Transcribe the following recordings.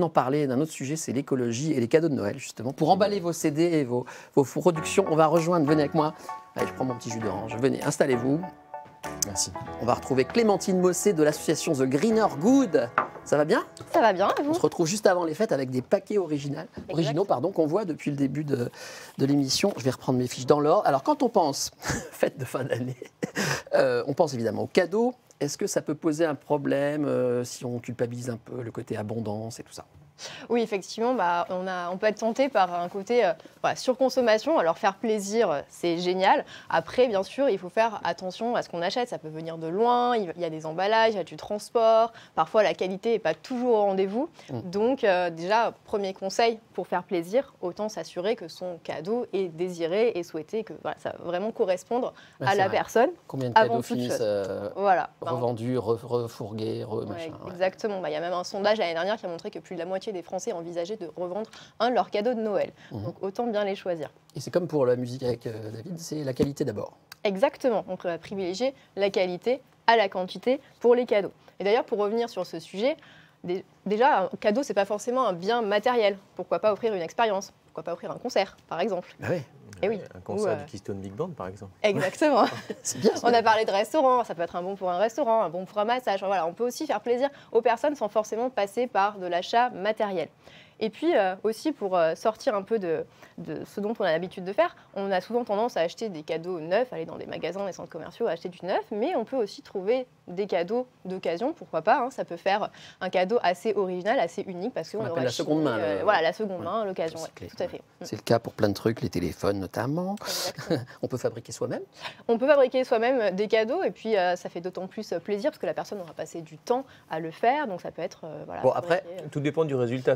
maintenant parler d'un autre sujet, c'est l'écologie et les cadeaux de Noël, justement. Pour emballer vos CD et vos productions, on va rejoindre, venez avec moi. Allez, je prends mon petit jus d'orange. Venez, installez-vous. Merci. On va retrouver Clémentine Mossé de l'association The Greener Good. Ça va bien? Ça va bien, et vous? On se retrouve juste avant les fêtes avec des paquets originaux qu'on voit depuis le début de l'émission. Je vais reprendre mes fiches dans l'ordre. Alors, quand on pense fête de fin d'année, on pense évidemment aux cadeaux. Est-ce que ça peut poser un problème si on culpabilise un peu le côté abondance et tout ça? Oui, effectivement, on peut être tenté par un côté surconsommation. Alors, faire plaisir, c'est génial. Après, bien sûr, il faut faire attention à ce qu'on achète. Ça peut venir de loin, il y a des emballages, il y a du transport. Parfois, la qualité n'est pas toujours au rendez-vous. Donc, déjà, premier conseil pour faire plaisir, autant s'assurer que son cadeau est désiré et souhaité, que ça va vraiment correspondre à la personne. Combien de cadeaux finissent revendus, refourgués, machin. Exactement. Il y a même un sondage l'année dernière qui a montré que plus de la moitié des Français envisageaient de revendre un de leurs cadeaux de Noël. Donc autant bien les choisir. Et c'est comme pour la musique avec David, c'est la qualité d'abord. Exactement. Donc on va privilégier la qualité à la quantité pour les cadeaux. Et d'ailleurs, pour revenir sur ce sujet, déjà, un cadeau, c'est pas forcément un bien matériel. Pourquoi pas offrir une expérience? Pourquoi pas offrir un concert, par exemple? Ah oui. Et oui. Un concert du Keystone Big Band, par exemple. Exactement. C'est bien. On a parlé de restaurant, ça peut être un bon pour un restaurant, un bon pour un massage. Voilà, on peut aussi faire plaisir aux personnes sans forcément passer par de l'achat matériel. Et puis aussi pour sortir un peu de ce dont on a l'habitude de faire, on a souvent tendance à acheter des cadeaux neufs, aller dans des magasins, des centres commerciaux, acheter du neuf, mais on peut aussi trouver des cadeaux d'occasion, pourquoi pas. Ça peut faire un cadeau assez original, assez unique, parce qu'on appelle la seconde main. Voilà, la seconde main, l'occasion, tout à fait. C'est le cas pour plein de trucs, les téléphones notamment. On peut fabriquer soi-même? On peut fabriquer soi-même des cadeaux, et puis ça fait d'autant plus plaisir, parce que la personne aura passé du temps à le faire, donc ça peut être... bon, après, tout dépend du résultat.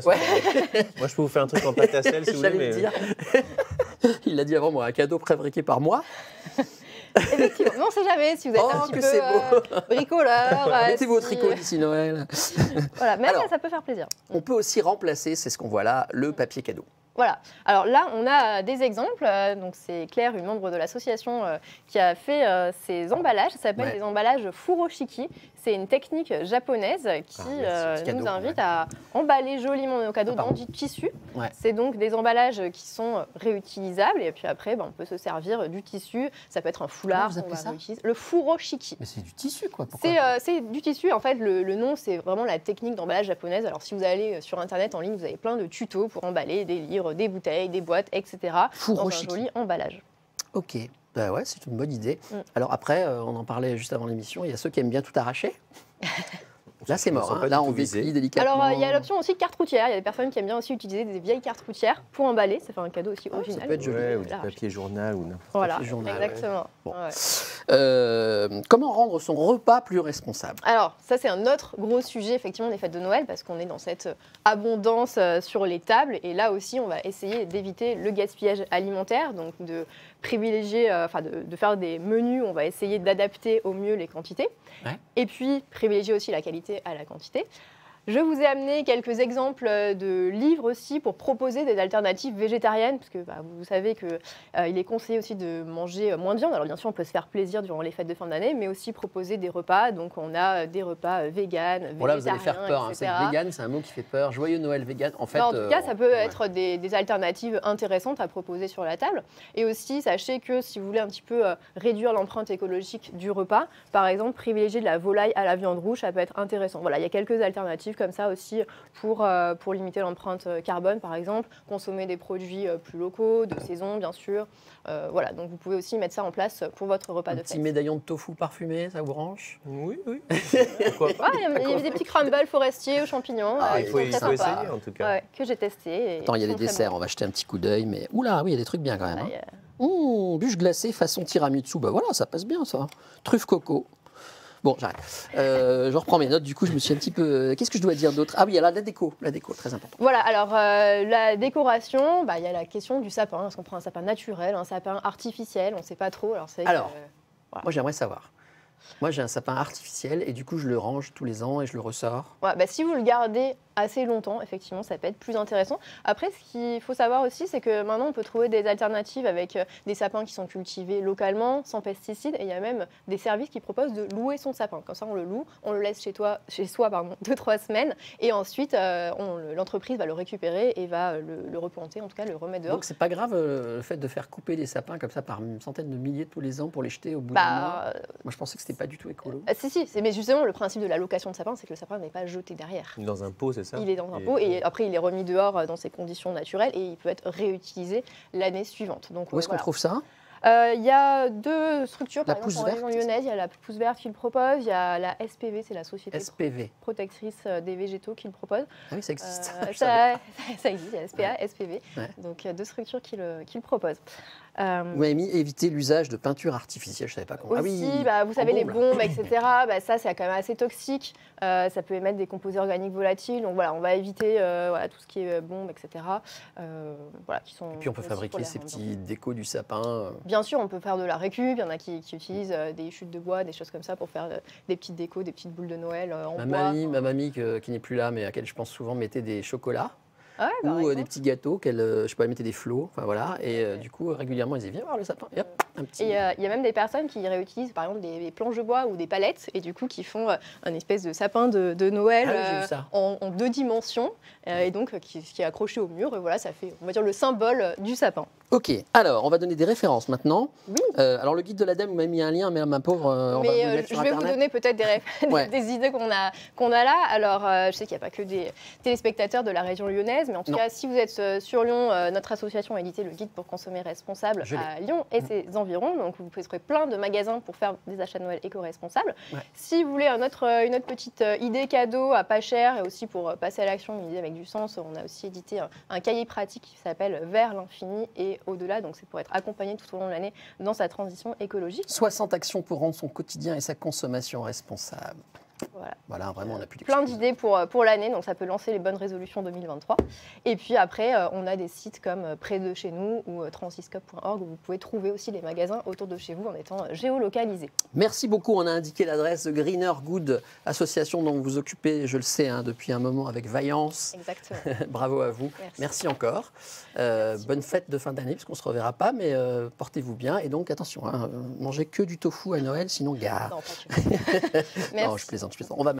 Moi, je peux vous faire un truc en pâte à sel, si vous voulez. Dire. Il l'a dit avant, moi, un cadeau fabriqué par moi. Effectivement, mais on ne sait jamais si vous êtes un petit peu bricoleur. Mettez vos tricots d'ici Noël. Voilà, mais alors, ça peut faire plaisir. On peut aussi remplacer, c'est ce qu'on voit là, le papier cadeau. Voilà. Alors là, on a des exemples. Donc c'est Claire, une membre de l'association, qui a fait ces emballages. Ça s'appelle des emballages furoshiki. C'est une technique japonaise qui nous invite à emballer joliment nos cadeaux dans du tissu. C'est donc des emballages qui sont réutilisables. Et puis après, on peut se servir du tissu. Ça peut être un foulard. Vous appelez ça? Le furoshiki. Mais c'est du tissu, quoi. C'est du tissu. En fait, le nom, c'est vraiment la technique d'emballage japonaise. Alors si vous allez sur Internet en ligne, vous avez plein de tutos pour emballer des livres, des bouteilles, des boîtes, etc. dans un joli emballage. Ok, bah ouais, c'est une bonne idée. Alors après, on en parlait juste avant l'émission, il y a ceux qui aiment bien tout arracher. Là, c'est mort. Là, on déplie délicatement. Alors, il y a l'option aussi carte routière. Il y a des personnes qui aiment bien aussi utiliser des vieilles cartes routières pour emballer. Ça fait un cadeau aussi original. Ça peut être joli. Ou du papier journal ou n'importe quoi. Voilà, exactement. Bon. Comment rendre son repas plus responsable? Alors, ça, c'est un autre gros sujet, effectivement, des fêtes de Noël, parce qu'on est dans cette abondance sur les tables. Et là aussi, on va essayer d'éviter le gaspillage alimentaire, donc de privilégier, de faire des menus. On va essayer d'adapter au mieux les quantités. Et puis, privilégier aussi la qualité à la quantité. Je vous ai amené quelques exemples de livres aussi pour proposer des alternatives végétariennes, parce que vous savez qu'il est conseillé aussi de manger moins de viande. Alors bien sûr, on peut se faire plaisir durant les fêtes de fin d'année, mais aussi proposer des repas. Donc on a des repas véganes, végétariens, bon là, vous allez faire peur. etc. Vegan, c'est un mot qui fait peur. Joyeux Noël vegan. En fait, en tout cas, ça peut être des alternatives intéressantes à proposer sur la table. Et aussi, sachez que si vous voulez un petit peu réduire l'empreinte écologique du repas, par exemple, privilégier de la volaille à la viande rouge, ça peut être intéressant. Voilà, il y a quelques alternatives comme ça aussi pour limiter l'empreinte carbone, par exemple, consommer des produits plus locaux, de saison, bien sûr. Voilà, donc vous pouvez aussi mettre ça en place pour votre repas de fête. Un petit médaillon de tofu parfumé, ça vous branche? Oui. Pourquoi pas? Il y a des petits crumbles forestiers aux champignons. Il faut essayer en tout cas. Que j'ai testé. Attends, il y a des desserts, on va jeter un petit coup d'œil, mais oula, oui, il y a des trucs bien quand même. Bûche glacée façon tiramisu, bah voilà, ça passe bien ça. Truffe coco. Bon, j'arrête. Je reprends mes notes. Du coup, je me suis un petit peu... Qu'est-ce que je dois dire d'autre? Ah oui, alors la déco, très important. Voilà, alors la décoration, il y a la question du sapin. Est-ce qu'on prend un sapin naturel, un sapin artificiel? On ne sait pas trop. Alors, moi, j'aimerais savoir. Moi, j'ai un sapin artificiel et du coup, je le range tous les ans et je le ressors. Si vous le gardez assez longtemps, effectivement, ça peut être plus intéressant. Après, ce qu'il faut savoir aussi, c'est que maintenant, on peut trouver des alternatives avec des sapins qui sont cultivés localement, sans pesticides, et il y a même des services qui proposent de louer son sapin. Comme ça, on le loue, on le laisse chez soi 2-3 semaines, et ensuite, l'entreprise va le récupérer et va le replanter, en tout cas le remettre dehors. Donc c'est pas grave le fait de faire couper des sapins comme ça par une centaine de milliers tous les ans pour les jeter au bout d'un mois. Moi je pensais que c'était pas du tout écolo. Si, mais justement le principe de la location de sapin, c'est que le sapin n'est pas jeté derrière. Dans un pot, c'est ça? Il est dans un pot et après il est remis dehors dans ses conditions naturelles et il peut être réutilisé l'année suivante. Donc, où est-ce qu'on trouve ça? Il y a 2 structures, par exemple en région verte. lyonnaise, il y a la pousse verte qui le propose, il y a la SPV, c'est la société protectrice des végétaux qui le propose. Ah oui, ça existe. Ça existe, il y a SPA, SPV, donc 2 structures qui le proposent. Vous m'avez mis éviter l'usage de peinture artificielle, je ne savais pas comment. Aussi, vous savez, les bombes, etc., ça c'est quand même assez toxique, ça peut émettre des composés organiques volatiles, donc voilà, on va éviter tout ce qui est bombes, etc. Qui sont et puis on peut fabriquer ces petits décos du sapin. Bien sûr, on peut faire de la récup, il y en a qui utilisent des chutes de bois, des choses comme ça pour faire des petites décos, des petites boules de Noël en bois. Ma mamie qui n'est plus là, mais à laquelle je pense souvent, mettait des chocolats. Ouais, ou des petits gâteaux qu'elle, je sais pas, elle mettait des flots, enfin voilà, et du coup régulièrement ils disaient viens voir le sapin, et hop, un petit. Et il y a même des personnes qui réutilisent par exemple des planches de bois ou des palettes et du coup qui font un espèce de sapin de Noël en 2 dimensions et donc qui est accroché au mur et voilà, ça fait, on va dire, le symbole du sapin. Ok, alors on va donner des références maintenant. Oui. Alors le guide de l'ADEME, vous m'avez mis un lien, mais ma pauvre, on va vous le mettre sur je vais Internet. vous donner peut-être des idées qu'on a là. Alors je sais qu'il n'y a pas que des téléspectateurs de la région lyonnaise, mais en tout cas si vous êtes sur Lyon, notre association a édité le guide pour consommer responsable à Lyon et ses environs. Donc vous trouverez plein de magasins pour faire des achats de Noël éco-responsables. Ouais. Si vous voulez une autre petite idée cadeau à pas cher et aussi pour passer à l'action, une idée avec du sens, on a aussi édité un cahier pratique qui s'appelle Vers l'infini et au-delà. Donc c'est pour être accompagné tout au long de l'année dans sa transition écologique. 60 actions pour rendre son quotidien et sa consommation responsable. Voilà, vraiment, on a plus plein d'idées pour l'année, donc ça peut lancer les bonnes résolutions 2023. Et puis après, on a des sites comme Près de chez nous ou transiscope.org où vous pouvez trouver aussi les magasins autour de chez vous en étant géolocalisés. Merci beaucoup. On a indiqué l'adresse Greener Good, association dont vous vous occupez, je le sais, depuis un moment avec vaillance. Exactement. Bravo à vous. Merci encore. Bonne fête de fin d'année, parce qu'on ne se reverra pas, mais portez-vous bien. Et donc, attention, mangez que du tofu à Noël, sinon gare. Non, pas que. Merci. Non, je plaisante. On va